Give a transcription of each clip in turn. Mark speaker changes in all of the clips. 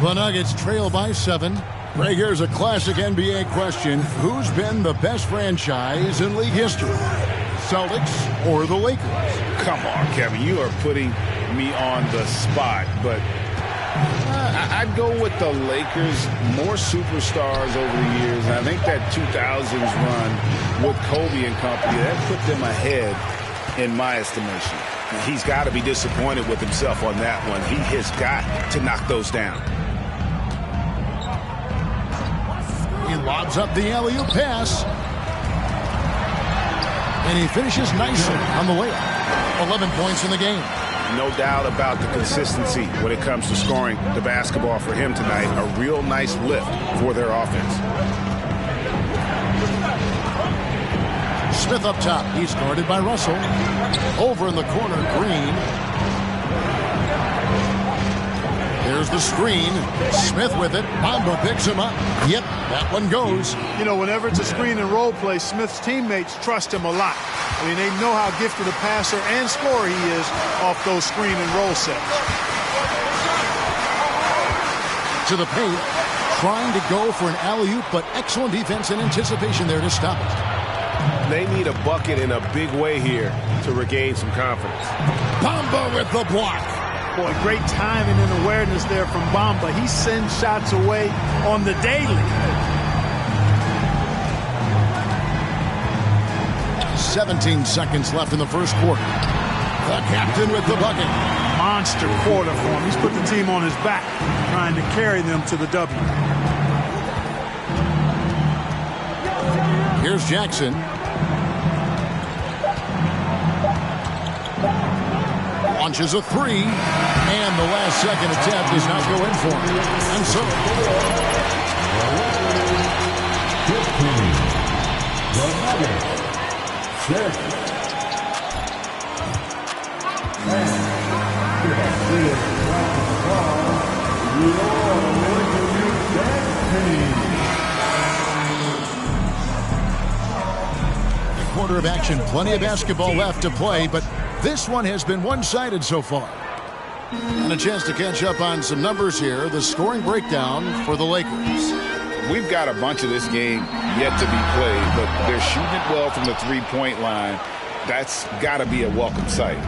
Speaker 1: The Nuggets trail by 7. Greg, here's a classic NBA question. Who's been the best franchise in league history? Celtics or the Lakers?
Speaker 2: Come on, Kevin. You are putting me on the spot, but I'd go with the Lakers. More superstars over the years. I think that 2000s run with Kobe and company, that put them ahead in my estimation. He's got to be disappointed with himself on that one. He has got to knock those down.
Speaker 1: He lobs up the alley-oop pass. And he finishes nicely on the layup. 11 points in the game.
Speaker 2: No doubt about the consistency when it comes to scoring the basketball for him tonight. A real nice lift for their offense.
Speaker 1: Smith up top. He's guarded by Russell. Over in the corner, Green. There's the screen. Smith with it. Bamba picks him up. Yep, that one goes.
Speaker 3: You know, whenever it's a screen and roll play, Smith's teammates trust him a lot. I mean, they know how gifted a passer and scorer he is off those screen and roll sets.
Speaker 1: To the paint, trying to go for an alley-oop, but excellent defense and anticipation there to stop it.
Speaker 4: They need a bucket in a big way here to regain some confidence.
Speaker 1: Bamba with the block.
Speaker 3: Boy, great timing and awareness there from Bamba. He sends shots away on the daily.
Speaker 1: 17 seconds left in the first quarter. The captain with the bucket.
Speaker 3: Monster quarter for him. He's put the team on his back, trying to carry them to the W.
Speaker 1: Here's Jackson. Launches a three, and the last second attempt does not go in for him. And so, quarter of action, plenty of basketball left to play, but this one has been one-sided so far. And a chance to catch up on some numbers here. The scoring breakdown for the Lakers.
Speaker 2: We've got a bunch of this game yet to be played, but they're shooting it well from the three-point line. That's got to be a welcome sight.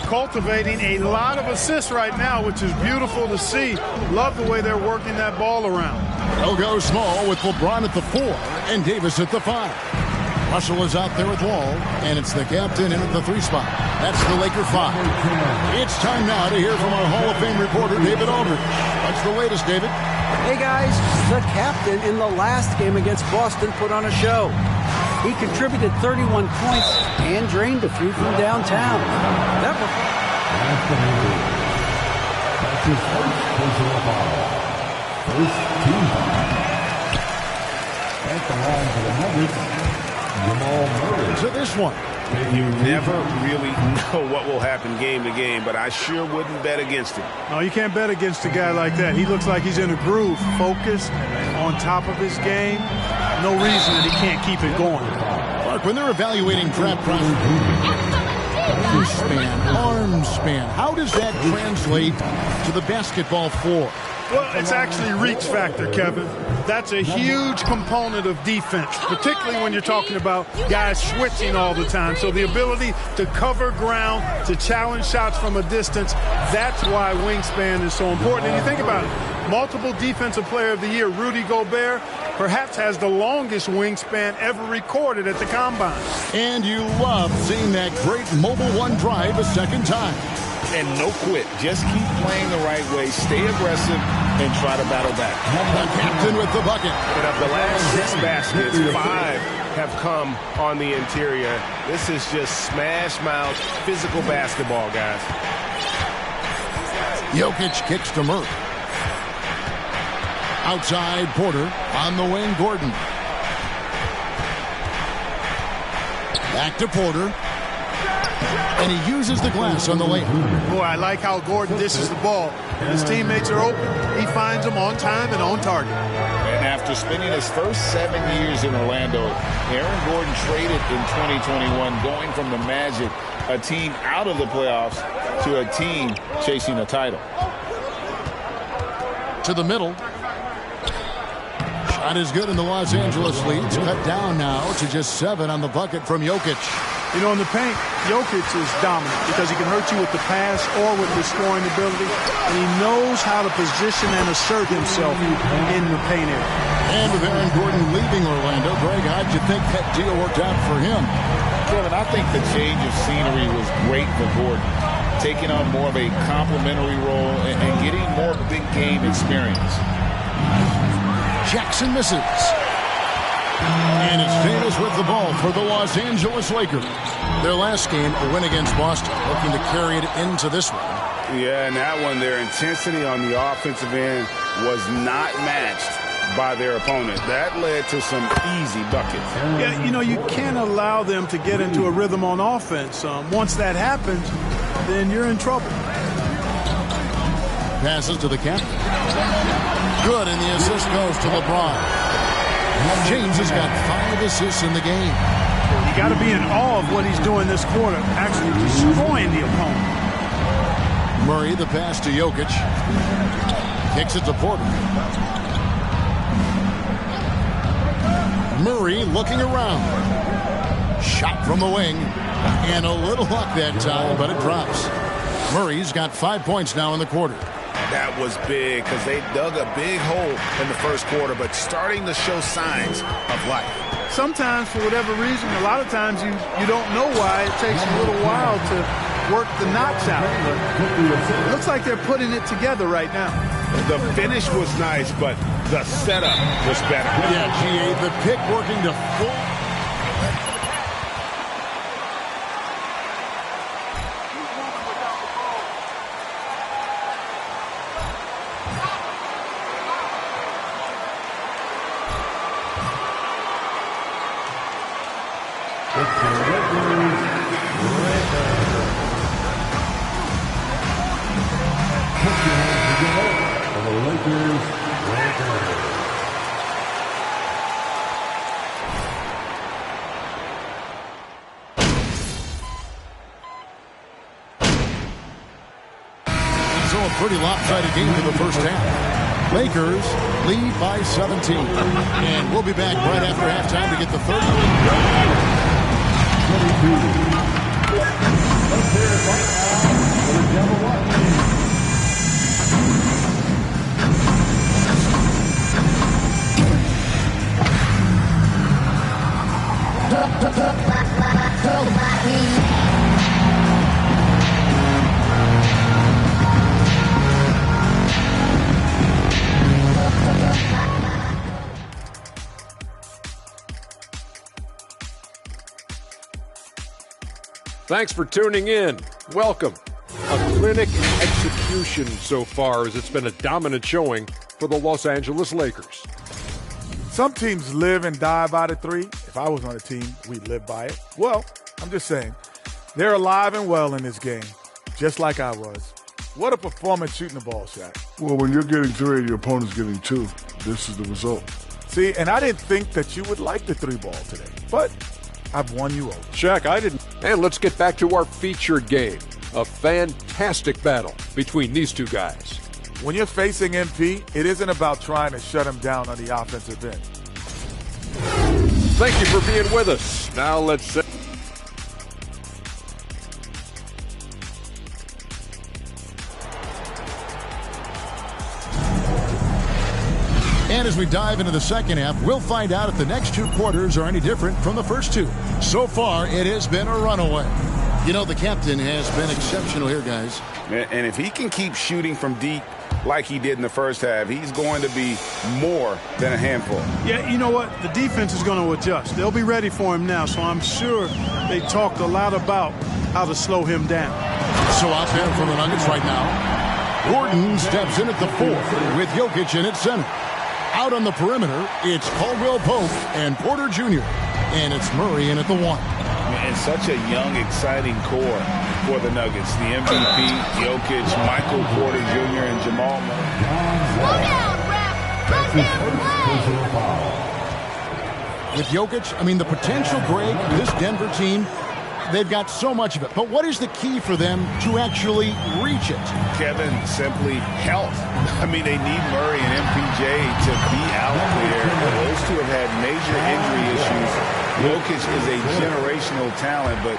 Speaker 3: Cultivating a lot of assists right now, which is beautiful to see. Love the way they're working that ball around.
Speaker 1: They'll go small with LeBron at the 4 and Davis at the 5. Russell is out there with Wall, and it's the captain in at the 3 spot. That's the Laker 5. It's time now to hear from our Hall of Fame reporter, David Aldridge. What's the latest, David?
Speaker 5: Hey, guys. The captain in the last game against Boston put on a show. He contributed 31 points and drained a few from downtown. That's
Speaker 6: his first personal foul. First team foul. At the line for the Nuggets.
Speaker 1: To this one.
Speaker 4: You never really know what will happen game to game, but I sure wouldn't bet against him.
Speaker 3: No, you can't bet against a guy like that. He looks like he's in a groove, focused, on top of his game. No reason that he can't keep it going.
Speaker 1: Mark, when they're evaluating draft prospects, arm span, how does that translate to the basketball floor?
Speaker 3: Well, it's actually reach factor, Kevin. That's a huge component of defense, particularly when you're talking about guys switching all the time. So the ability to cover ground, to challenge shots from a distance, that's why wingspan is so important. And you think about it, multiple defensive player of the year, Rudy Gobert, perhaps has the longest wingspan ever recorded at the Combine.
Speaker 1: And you love seeing that great mobile one drive a second time.
Speaker 2: And no quit. Just keep playing the right way, stay aggressive, and try to battle back.
Speaker 1: The captain with the bucket.
Speaker 4: And of the last 6 baskets, 5 have come on the interior. This is just smash mouth, physical basketball, guys.
Speaker 1: Jokic kicks to Murray. Outside, Porter. On the wing, Gordon. Back to Porter. And he uses the glass on the lane.
Speaker 3: Boy, I like how Gordon dishes the ball. His teammates are open. He finds them on time and on target.
Speaker 2: And After spending his first 7 years in Orlando, Aaron Gordon traded in 2021, going from the Magic, a team out of the playoffs, to a team chasing a title.
Speaker 1: To the middle. Shot is good, and the Los Angeles leads cut down now to just 7 on the bucket from Jokic.
Speaker 3: You know, in the paint, Jokic is dominant because he can hurt you with the pass or with his scoring ability. And he knows how to position and assert himself in the paint area.
Speaker 1: And with Aaron Gordon leaving Orlando, Greg, how'd you think that deal worked out for him?
Speaker 2: Kevin, I think the change of scenery was great for Gordon, taking on more of a complimentary role and getting more big game experience.
Speaker 1: Jackson misses. And it's Davis with the ball for the Los Angeles Lakers. Their last game, a win against Boston, looking to carry it into this one.
Speaker 2: Yeah, and that one, their intensity on the offensive end was not matched by their opponent. That led to some easy buckets.
Speaker 3: Yeah, you know, you can't allow them to get into a rhythm on offense. Once that happens, then you're in trouble.
Speaker 1: Passes to the captain. Good, and the assist goes to LeBron. James has got 5 assists in the game.
Speaker 3: You got to be in awe of what he's doing this quarter, actually destroying the opponent.
Speaker 1: Murray, the pass to Jokic. Kicks it to Porter. Murray looking around. Shot from the wing. And a little luck that time, but it drops. Murray's got 5 points now in the quarter.
Speaker 2: That was big because they dug a big hole in the first quarter, but starting to show signs of life.
Speaker 3: Sometimes, for whatever reason, a lot of times you don't know why. It takes a little while to work the knots out. But it looks like they're putting it together right now.
Speaker 2: The finish was nice, but the setup was better.
Speaker 1: Yeah, GA, the pick working to full. Pretty lopsided game for the first half. Lakers lead by 17. And we'll be back right after halftime to get the third.
Speaker 7: Thanks for tuning in. Welcome. A clinic execution so far, as it's been a dominant showing for the Los Angeles Lakers.
Speaker 8: Some teams live and die by the three. If I was on a team, we'd live by it. Well, I'm just saying, they're alive and well in this game, just like I was. What a performance shooting the ball, Shaq.
Speaker 9: Well, when you're getting 3 and your opponent's getting 2, this is the result.
Speaker 8: See, and I didn't think that you would like the 3 ball today, but I've won you over.
Speaker 7: Shaq, I didn't. And let's get back to our featured game. A fantastic battle between these two guys.
Speaker 8: When you're facing MP, it isn't about trying to shut him down on the offensive end.
Speaker 7: Thank you for being with us. Now let's say.
Speaker 1: And as we dive into the second half, we'll find out if the next 2 quarters are any different from the first 2. So far, it has been a runaway. You know, the captain has been exceptional here, guys.
Speaker 2: And if he can keep shooting from deep like he did in the first half, he's going to be more than a handful.
Speaker 3: Yeah, you know what? The defense is going to adjust. They'll be ready for him now, so I'm sure they talked a lot about how to slow him down.
Speaker 1: So out there for the Nuggets right now. Gordon steps in at the 4 with Jokic in at center. Out on the perimeter, it's Caldwell Pope and Porter Jr. And it's Murray in at the 1.
Speaker 2: And such a young, exciting core for the Nuggets. The MVP, Jokic, Michael Porter Jr., and Jamal Murray.
Speaker 10: Slow down, ref.
Speaker 6: his first personal foul.
Speaker 1: With Jokic, I mean, the potential, Greg, this Denver team, they've got so much of it. But what is the key for them to actually reach it?
Speaker 2: Kevin, simply health. I mean, they need Murray and MPJ to be out there. Those two have had major injury issues. Jokic is a generational talent, but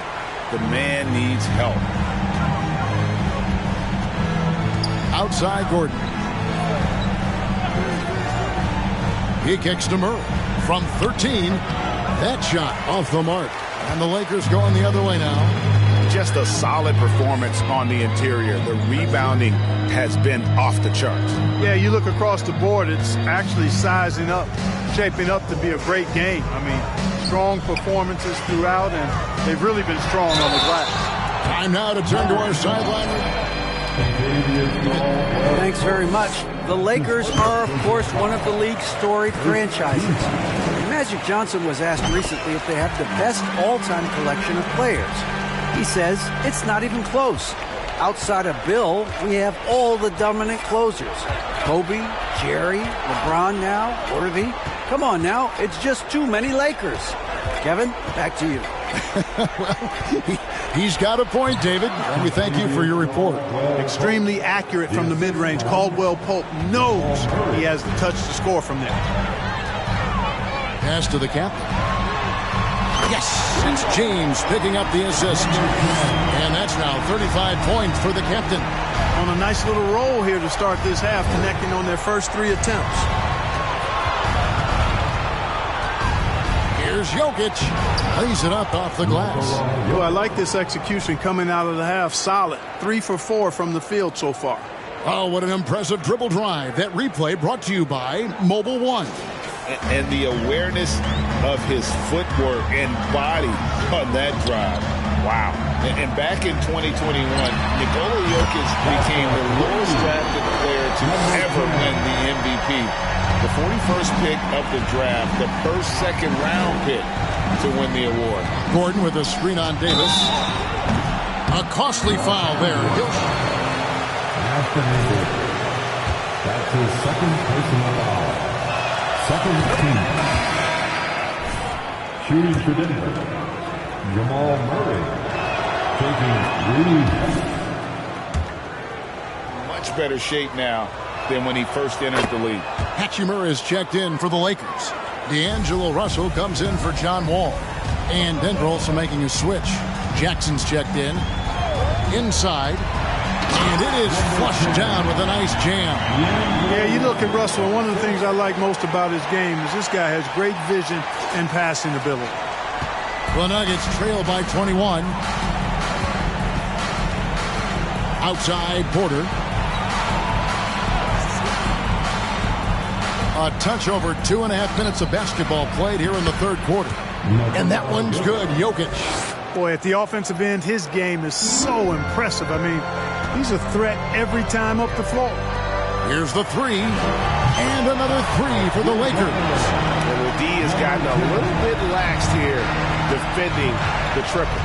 Speaker 2: the man needs help.
Speaker 1: Outside Gordon. He kicks to Murray. From 13, that shot off the mark. And the Lakers going the other way now.
Speaker 2: Just a solid performance on the interior. The rebounding has been off the charts.
Speaker 3: Yeah, you look across the board, it's actually sizing up, shaping up to be a great game. I mean, strong performances throughout, and they've really been strong on the glass.
Speaker 1: Time now to turn to our sideline.
Speaker 5: Thanks very much. The Lakers are, of course, one of the league's storied franchises. Magic Johnson was asked recently if they have the best all-time collection of players. He says it's not even close. Outside of Bill, we have all the dominant closers. Kobe, Jerry, LeBron now, Worthy. Come on now, it's just too many Lakers. Kevin, back to you.
Speaker 1: Well, he's got a point, David. And we thank you for your report.
Speaker 3: Extremely accurate from the mid-range. Caldwell Pope knows he has the touch to score from there.
Speaker 1: Pass to the captain. Yes, it's James picking up the assist. And that's now 35 points for the captain.
Speaker 3: On a nice little roll here to start this half, connecting on their first 3 attempts.
Speaker 1: Here's Jokic. Lays it up off the glass.
Speaker 3: Well, I like this execution coming out of the half. Solid. 3 for 4 from the field so far.
Speaker 1: Oh, what an impressive dribble drive. That replay brought to you by Mobile One.
Speaker 2: And the awareness of his footwork and body on that drive. Wow. And back in 2021, Nikola Jokic became the lowest drafted player to ever win the MVP. The 41st pick of the draft, the first second-round pick to win the award.
Speaker 1: Gordon with a screen on Davis. A costly foul there.
Speaker 6: That's his second personal foul. Second team. Shooting for Denver, Jamal Murray. Taking 3.
Speaker 2: Much better shape now than when he first entered the league.
Speaker 1: Hachimura is checked in for the Lakers. D'Angelo Russell comes in for John Wall. And Denver also making a switch. Jackson's checked in. Inside. And it is flushed down with a nice jam.
Speaker 3: Yeah, you look at Russell, and one of the things I like most about his game is this guy has great vision and passing ability.
Speaker 1: The Nuggets trail by 21. Outside Porter. A touch over 2.5 minutes of basketball played here in the third quarter. And that one's good. Jokic.
Speaker 3: Boy, at the offensive end, his game is so impressive. I mean, he's a threat every time up the floor.
Speaker 1: Here's the 3. And another 3 for the Lakers.
Speaker 4: Well, the D has gotten a little bit laxed here defending the triple.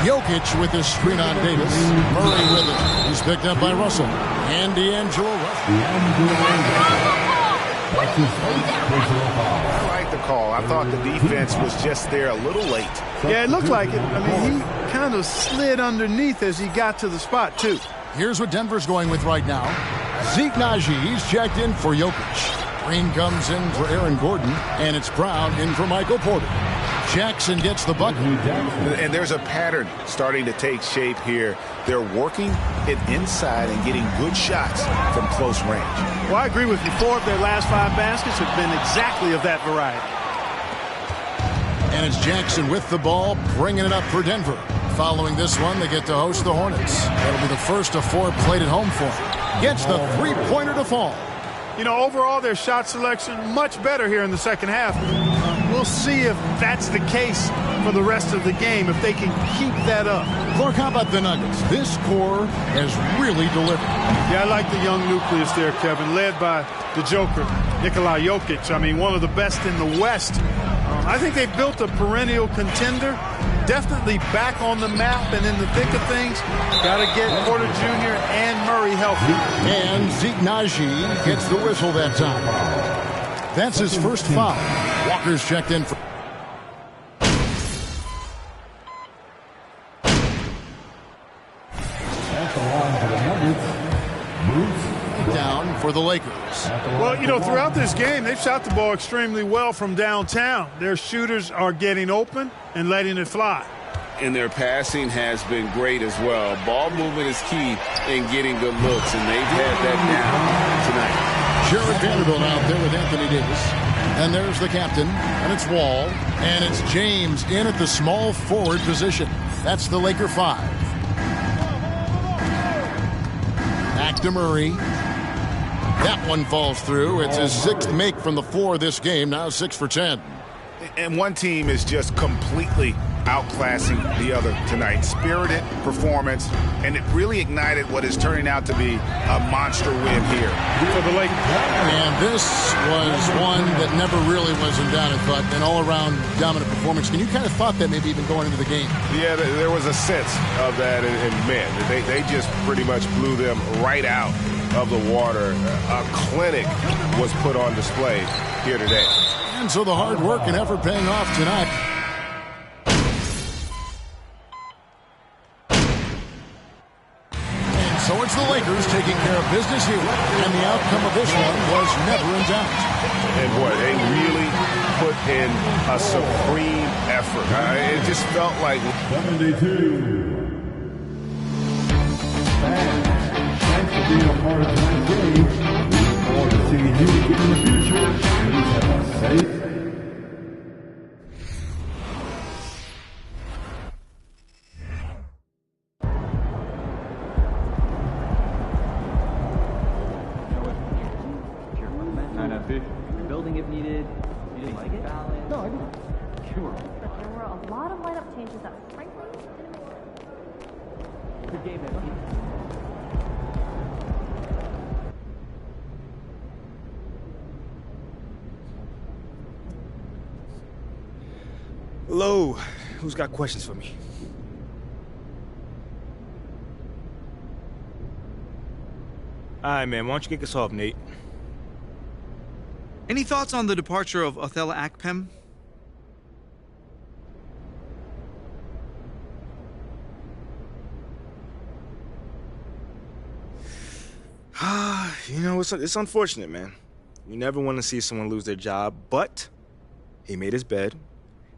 Speaker 1: Jokic with his screen on Davis. Murray with it. He's picked up by Russell. And D'Angelo Russell.
Speaker 4: I like the call. I thought the defense was just there a little late.
Speaker 3: Yeah, it looked like it. I mean, he kind of slid underneath as he got to the spot, too.
Speaker 1: Here's what Denver's going with right now. Zeke Naji, he's checked in for Jokic. Green comes in for Aaron Gordon, and it's Brown in for Michael Porter. Jackson gets the bucket.
Speaker 2: And there's a pattern starting to take shape here. They're working it inside and getting good shots from close range.
Speaker 3: Well, I agree with you. 4 of their last 5 baskets have been exactly of that variety.
Speaker 1: And it's Jackson with the ball, bringing it up for Denver. Following this one, they get to host the Hornets. That'll be the first of 4 played at home for them. Gets the 3-pointer to fall.
Speaker 3: You know, overall, their shot selection much better here in the second half. We'll see if that's the case for the rest of the game, if they can keep that up.
Speaker 1: Clark, how about the Nuggets? This core has really delivered.
Speaker 3: Yeah, I like the young nucleus there, Kevin, led by the Joker, Nikola Jokic. I mean, one of the best in the West. I think they built a perennial contender, definitely back on the map and in the thick of things. Got to get Porter Jr. and Murray healthy.
Speaker 1: And Zeke Naji gets the whistle that time. That's his first foul. Walker's checked in for... down for the Lakers.
Speaker 3: Well, you know, throughout this game, they've shot the ball extremely well from downtown. Their shooters are getting open and letting it fly.
Speaker 2: And their passing has been great as well. Ball movement is key in getting good looks, and they've had that down tonight.
Speaker 1: Jared Vanderbilt out there with Anthony Davis. And there's the captain, and it's Wall, and it's James in at the small forward position. That's the Laker 5. Back to Murray. That one falls through. It's his 6th make from the floor this game, now 6 for 10.
Speaker 2: And one team is just completely outclassing the other tonight. Spirited performance, and it really ignited what is turning out to be a monster win here for the Lakers.
Speaker 1: And this was one that never really was in doubt, but an all-around dominant performance. And you kind of thought that maybe even going into the game.
Speaker 4: Yeah, there was a sense of that, and man, they just pretty much blew them right out of the water. A clinic was put on display here today.
Speaker 1: And so the hard work and effort paying off tonight. And so it's the Lakers taking care of business here. And the outcome of this one was never in doubt.
Speaker 4: And boy, they really put in a supreme effort. It just felt like
Speaker 6: 72. Thanks for being a part of tonight's game. We look forward to seeing you again in the future. Please have a safe day.
Speaker 10: Building if needed. You didn't like it? No, I didn't. Sure.
Speaker 11: But there were a lot of lineup changes that frankly didn't work.
Speaker 10: Good game, Evan.
Speaker 12: Hello. Who's got questions for me? All right, man. Why don't you kick us off, Nate?
Speaker 13: Any thoughts on the departure of Othello Akpem?
Speaker 12: You know, it's unfortunate, man. You never want to see someone lose their job, but he made his bed,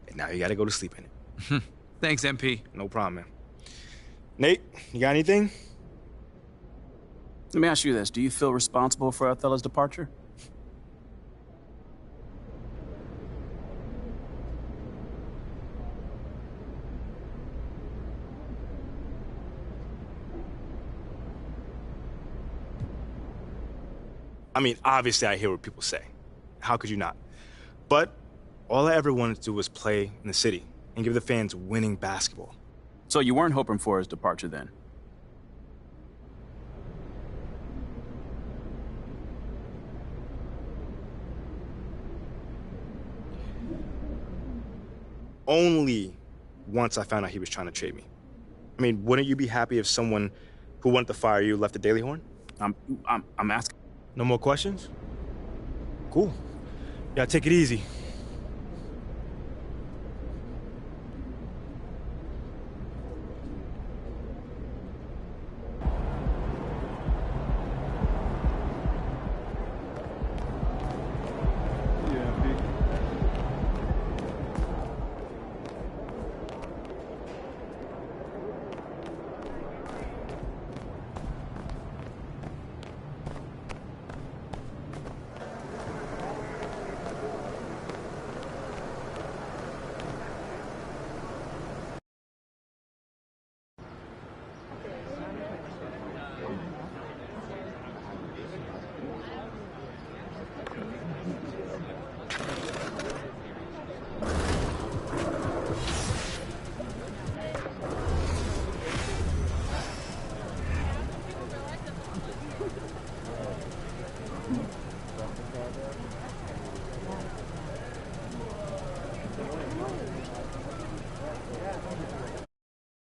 Speaker 12: and now you got to go to sleep in it.
Speaker 13: Thanks, MP.
Speaker 12: No problem, man. Nate, you got anything?
Speaker 14: Let me ask you this. Do you feel responsible for Othello's departure?
Speaker 12: I mean, obviously I hear what people say. How could you not? But all I ever wanted to do was play in the city and give the fans winning basketball.
Speaker 14: So you weren't hoping for his departure then?
Speaker 12: Only once I found out he was trying to trade me. I mean, wouldn't you be happy if someone who wanted to fire you left the Daily Horn?
Speaker 14: I'm asking.
Speaker 12: No more questions? Cool. Yeah, take it easy.